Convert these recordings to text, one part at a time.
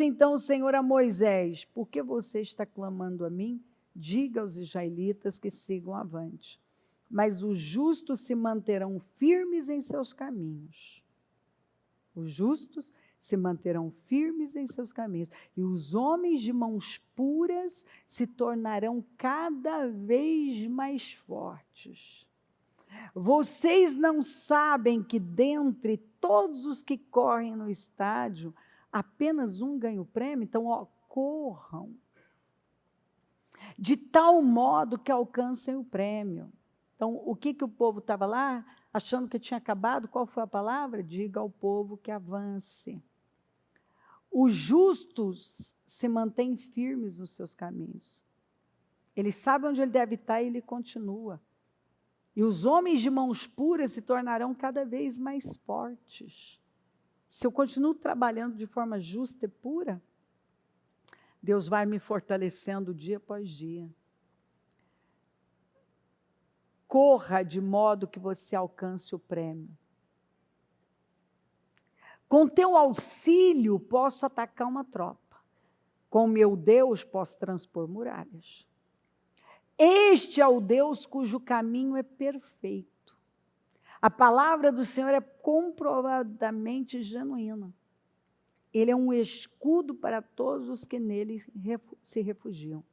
Disse então o Senhor a Moisés: por que você está clamando a mim? Diga aos israelitas que sigam avante. Mas os justos se manterão firmes em seus caminhos. Os justos se manterão firmes em seus caminhos. E os homens de mãos puras se tornarão cada vez mais fortes. Vocês não sabem que dentre todos os que correm no estádio, apenas um ganha o prêmio? Então, corram. De tal modo que alcancem o prêmio. Então, o que o povo estava lá, achando que tinha acabado? Qual foi a palavra? Diga ao povo que avance. Os justos se mantêm firmes nos seus caminhos. Ele sabe onde ele deve estar e ele continua. E os homens de mãos puras se tornarão cada vez mais fortes. Se eu continuo trabalhando de forma justa e pura, Deus vai me fortalecendo dia após dia. Corra de modo que você alcance o prêmio. Com teu auxílio, posso atacar uma tropa. Com meu Deus, posso transpor muralhas. Este é o Deus cujo caminho é perfeito. A palavra do Senhor é comprovadamente genuína. Ele é um escudo para todos os que nele se refugiam.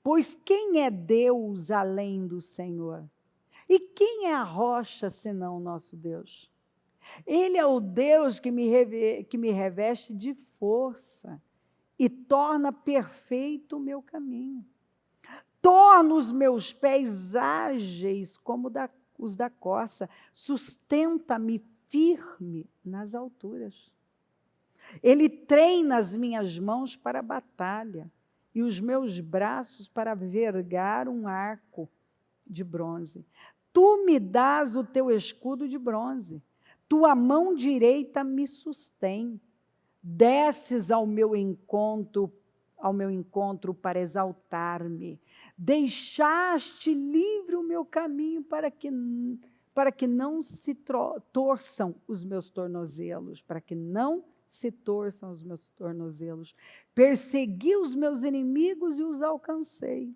Pois quem é Deus além do Senhor? E quem é a rocha senão o nosso Deus? Ele é o Deus que me reveste de força e torna perfeito o meu caminho. Torna os meus pés ágeis como os da corça. Sustenta-me firme nas alturas. Ele treina as minhas mãos para a batalha e os meus braços para vergar um arco de bronze. Tu me dás o teu escudo de bronze. Tua mão direita me sustém. Desces ao meu encontro para exaltar-me. Deixaste livre o meu caminho para que não se torçam os meus tornozelos, Persegui os meus inimigos e os alcancei.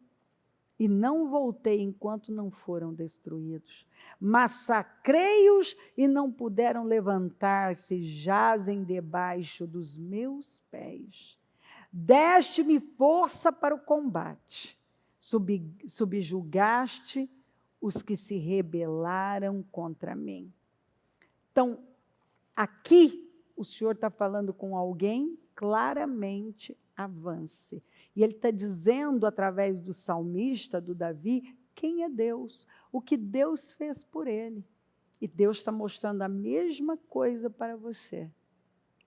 E não voltei enquanto não foram destruídos. Massacrei-os e não puderam levantar-se, jazem debaixo dos meus pés. Deste-me força para o combate, subjugaste os que se rebelaram contra mim. Então, aqui o Senhor está falando com alguém, claramente avance. E ele está dizendo, através do salmista, do Davi, quem é Deus, o que Deus fez por ele. E Deus está mostrando a mesma coisa para você,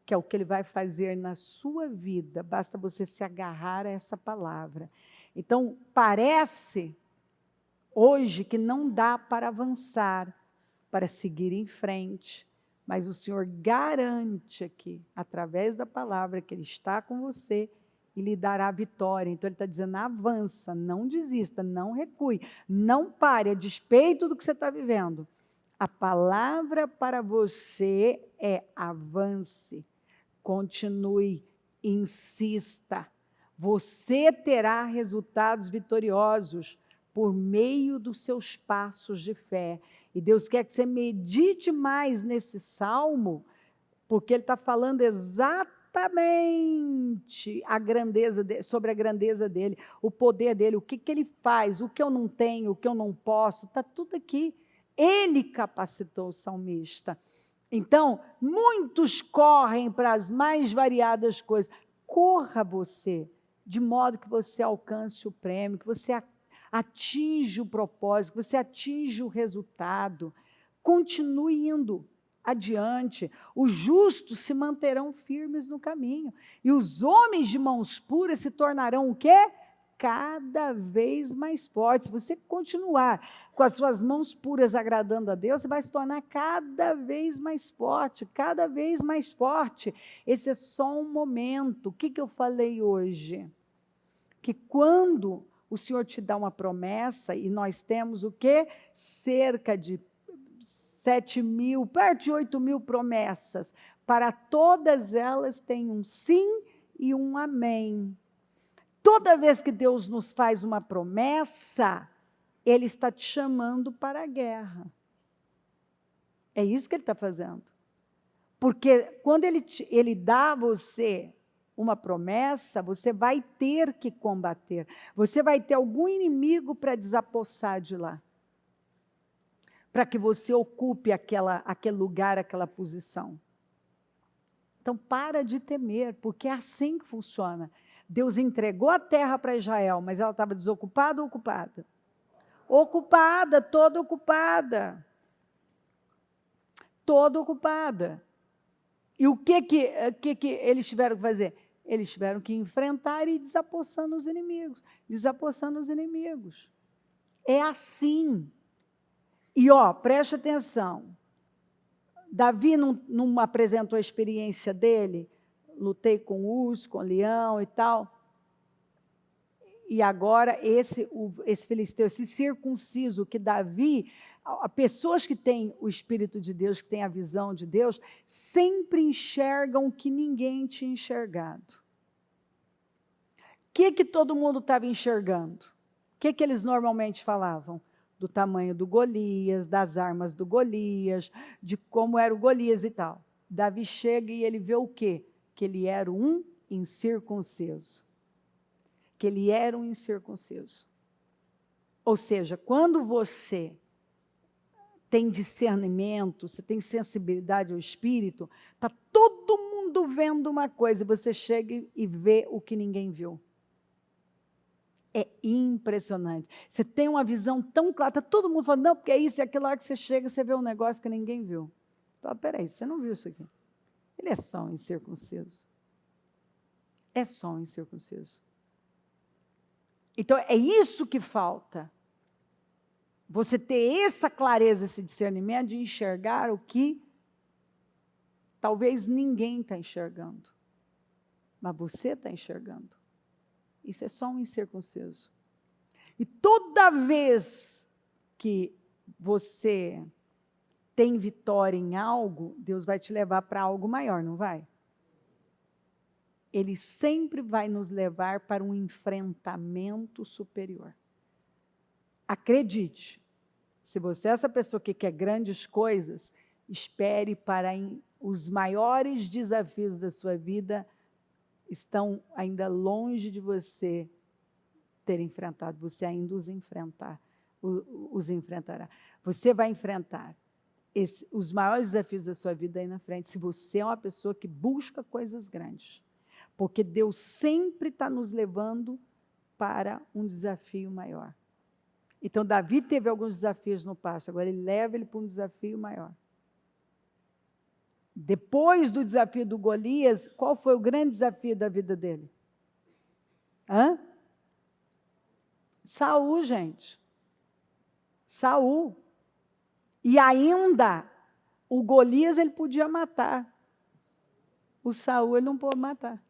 que é o que ele vai fazer na sua vida, basta você se agarrar a essa palavra. Então, parece hoje que não dá para avançar, para seguir em frente, mas o Senhor garante aqui, através da palavra, que Ele está com você e lhe dará vitória. Então, Ele está dizendo, avança, não desista, não recue, não pare, a despeito do que você está vivendo. A palavra para você é avance, continue, insista. Você terá resultados vitoriosos por meio dos seus passos de fé. E Deus quer que você medite mais nesse salmo, porque Ele está falando exatamente sobre a grandeza dEle, o poder dEle, o que Ele faz, o que eu não tenho, o que eu não posso, está tudo aqui. Ele capacitou o salmista. Então, muitos correm para as mais variadas coisas. Corra você, de modo que você alcance o prêmio, que você atinja o propósito, que você atinja o resultado. Continue indo adiante. Os justos se manterão firmes no caminho. E os homens de mãos puras se tornarão o quê? Cada vez mais fortes. Se você continuar com as suas mãos puras agradando a Deus, você vai se tornar cada vez mais forte, cada vez mais forte. Esse é só um momento. O que eu falei hoje? Que quando o Senhor te dá uma promessa, e nós temos o quê? Cerca de 7.000, perto de 8.000 promessas. Para todas elas tem um sim e um amém. Toda vez que Deus nos faz uma promessa, Ele está te chamando para a guerra. É isso que Ele está fazendo. Porque quando Ele dá a você uma promessa, você vai ter que combater. Você vai ter algum inimigo para desapossar de lá. Para que você ocupe aquele lugar, aquela posição. Então, para de temer, porque é assim que funciona. Deus entregou a terra para Israel, mas ela estava desocupada ou ocupada? Ocupada, toda ocupada. Toda ocupada. E o que eles tiveram que fazer? Eles tiveram que enfrentar e ir desapossando os inimigos. Desapossando os inimigos. É assim. E, preste atenção. Davi não apresentou a experiência dele, lutei com urso, com leão e tal. E agora esse filisteu, esse circunciso que Davi, pessoas que têm o Espírito de Deus, que têm a visão de Deus, sempre enxergam o que ninguém tinha enxergado. O que todo mundo estava enxergando? O que eles normalmente falavam? Do tamanho do Golias, das armas do Golias, de como era o Golias e tal. Davi chega e ele vê o quê? Que ele era um incircunciso. Que ele era um incircunciso. Ou seja, quando você tem discernimento, você tem sensibilidade ao Espírito, está todo mundo vendo uma coisa, você chega e vê o que ninguém viu. É impressionante. Você tem uma visão tão clara, está todo mundo falando, não, porque é isso e aquilo, lá que você chega, você vê um negócio que ninguém viu. Fala, peraí, você não viu isso aqui. Ele é só um incircunciso. É só um incircunciso. Então, é isso que falta. Você ter essa clareza, esse discernimento de enxergar o que talvez ninguém está enxergando. Mas você está enxergando. Isso é só um incircunciso. E toda vez que você tem vitória em algo, Deus vai te levar para algo maior, não vai? Ele sempre vai nos levar para um enfrentamento superior. Acredite, se você é essa pessoa que quer grandes coisas, espere para os maiores desafios da sua vida estão ainda longe de você ter enfrentado, você ainda os enfrentará. Você vai enfrentar os maiores desafios da sua vida aí na frente, se você é uma pessoa que busca coisas grandes. Porque Deus sempre está nos levando para um desafio maior. Então, Davi teve alguns desafios no pasto, agora ele leva ele para um desafio maior. Depois do desafio do Golias, qual foi o grande desafio da vida dele? Saul, gente. Saul. E ainda, o Golias ele podia matar. O Saul ele não pôde matar.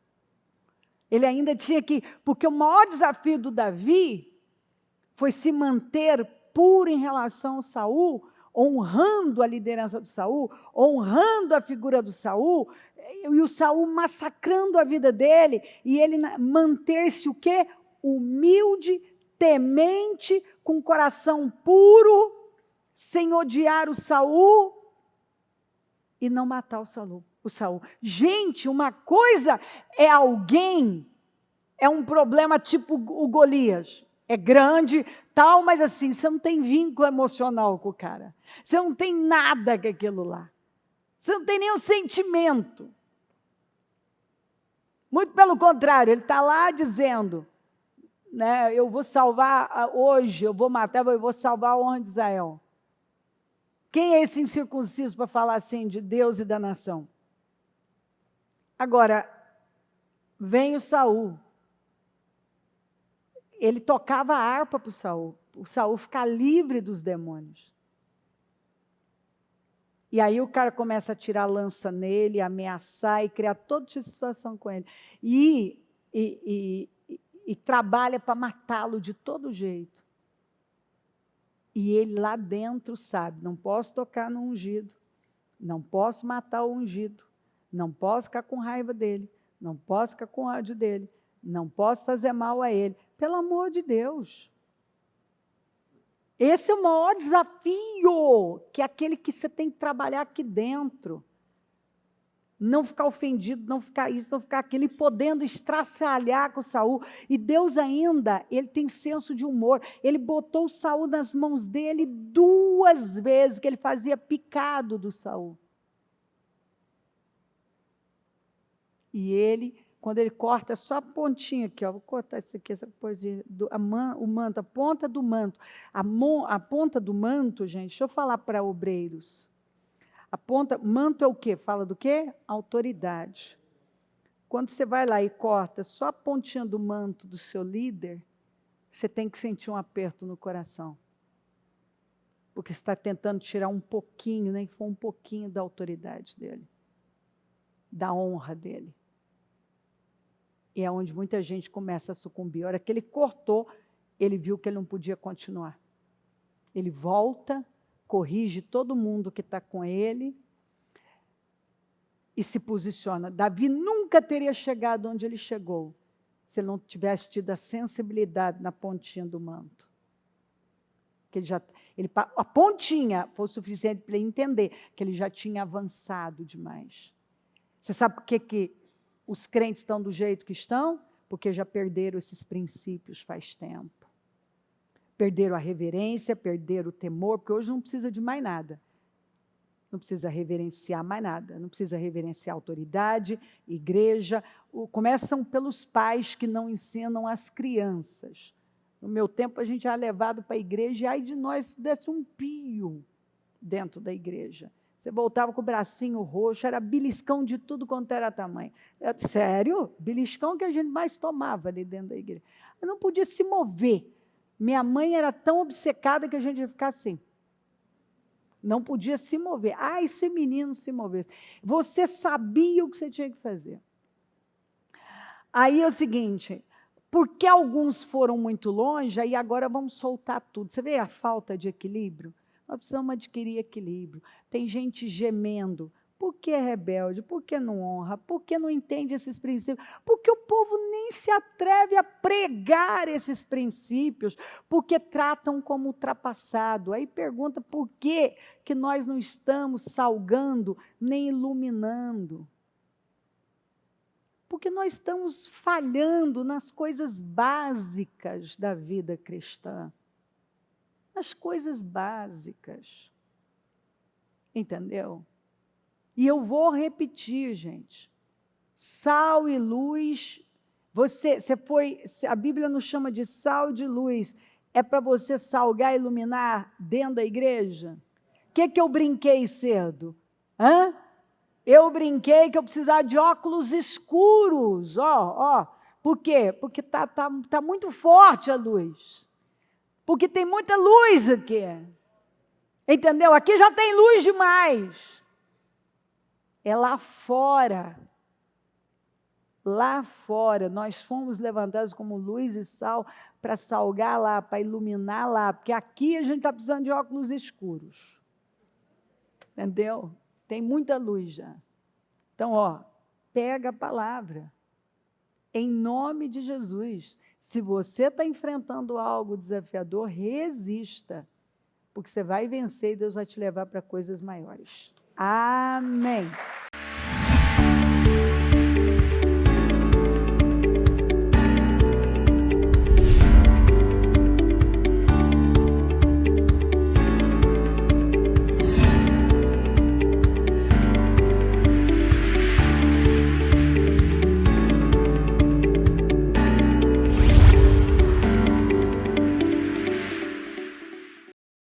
Ele ainda tinha que... Porque o maior desafio do Davi foi se manter puro em relação ao Saul, honrando a liderança do Saul, honrando a figura do Saul, e o Saul massacrando a vida dele, e ele manter-se o quê? Humilde, temente, com coração puro, sem odiar o Saul, e não matar o Saul. Gente, uma coisa é alguém, é um problema tipo o Golias, é grande, tal, mas assim, você não tem vínculo emocional com o cara. Você não tem nada com aquilo lá. Você não tem nenhum sentimento. Muito pelo contrário, ele está lá dizendo, né, eu vou salvar hoje, eu vou matar, eu vou salvar a honra de Israel. Quem é esse incircunciso para falar assim de Deus e da nação? Agora, vem o Saul. Ele tocava a harpa para o Saul ficar livre dos demônios. E aí o cara começa a tirar a lança nele, ameaçar e criar toda essa situação com ele. E trabalha para matá-lo de todo jeito. E ele lá dentro sabe, não posso tocar no ungido, não posso matar o ungido, não posso ficar com raiva dele, Não posso ficar com ódio dele. Não posso fazer mal a ele. Pelo amor de Deus. Esse é o maior desafio, que é aquele que você tem que trabalhar aqui dentro. Não ficar ofendido, não ficar isso, não ficar aquilo, e podendo estraçalhar com Saul. E Deus ainda, ele tem senso de humor. Ele botou o Saul nas mãos dele 2 vezes, que ele fazia picado do Saul. E ele, quando ele corta só a pontinha aqui, ó, vou cortar isso aqui, essa coisa, o manto, a ponta do manto. A ponta do manto, gente, deixa eu falar para obreiros. Manto é o quê? Fala do quê? Autoridade. Quando você vai lá e corta só a pontinha do manto do seu líder, você tem que sentir um aperto no coração. Porque você está tentando tirar um pouquinho, nem que for um pouquinho da autoridade dele, da honra dele. E é onde muita gente começa a sucumbir. A hora que ele cortou, ele viu que ele não podia continuar. Ele volta, corrige todo mundo que está com ele e se posiciona. Davi nunca teria chegado onde ele chegou se ele não tivesse tido a sensibilidade na pontinha do manto. Que a pontinha foi o suficiente para ele entender que ele já tinha avançado demais. Você sabe por que os crentes estão do jeito que estão? Porque já perderam esses princípios faz tempo. Perderam a reverência, perderam o temor, porque hoje não precisa de mais nada. Não precisa reverenciar mais nada, não precisa reverenciar autoridade, igreja. Começam pelos pais que não ensinam as crianças. No meu tempo, a gente era levado para a igreja, e ai de nós se desse um pio dentro da igreja. Você voltava com o bracinho roxo, era beliscão de tudo quanto era tamanho. Sério? Beliscão que a gente mais tomava ali dentro da igreja. Eu não podia se mover. Minha mãe era tão obcecada que a gente ia ficar assim. Não podia se mover. Ah, esse menino se movesse. Você sabia o que você tinha que fazer. Aí é o seguinte, porque alguns foram muito longe, aí agora vamos soltar tudo. Você vê a falta de equilíbrio? Nós precisamos adquirir equilíbrio. Tem gente gemendo. Por que é rebelde? Por que não honra? Por que não entende esses princípios? Porque o povo nem se atreve a pregar esses princípios, porque tratam como ultrapassado. Aí pergunta por que nós não estamos salgando nem iluminando. Porque nós estamos falhando nas coisas básicas da vida cristã. Nas coisas básicas. Entendeu? E eu vou repetir, gente. Sal e luz, a Bíblia nos chama de sal e de luz. É para você salgar e iluminar dentro da igreja? O que eu brinquei cedo? Eu brinquei que eu precisava de óculos escuros. Por quê? Porque tá muito forte a luz. Porque tem muita luz aqui. Entendeu? Aqui já tem luz demais. É lá fora. Lá fora, nós fomos levantados como luz e sal para salgar lá, para iluminar lá, porque aqui a gente está precisando de óculos escuros. Entendeu? Tem muita luz já. Então, pega a palavra. Em nome de Jesus. Se você está enfrentando algo desafiador, resista. Porque você vai vencer e Deus vai te levar para coisas maiores. Amém.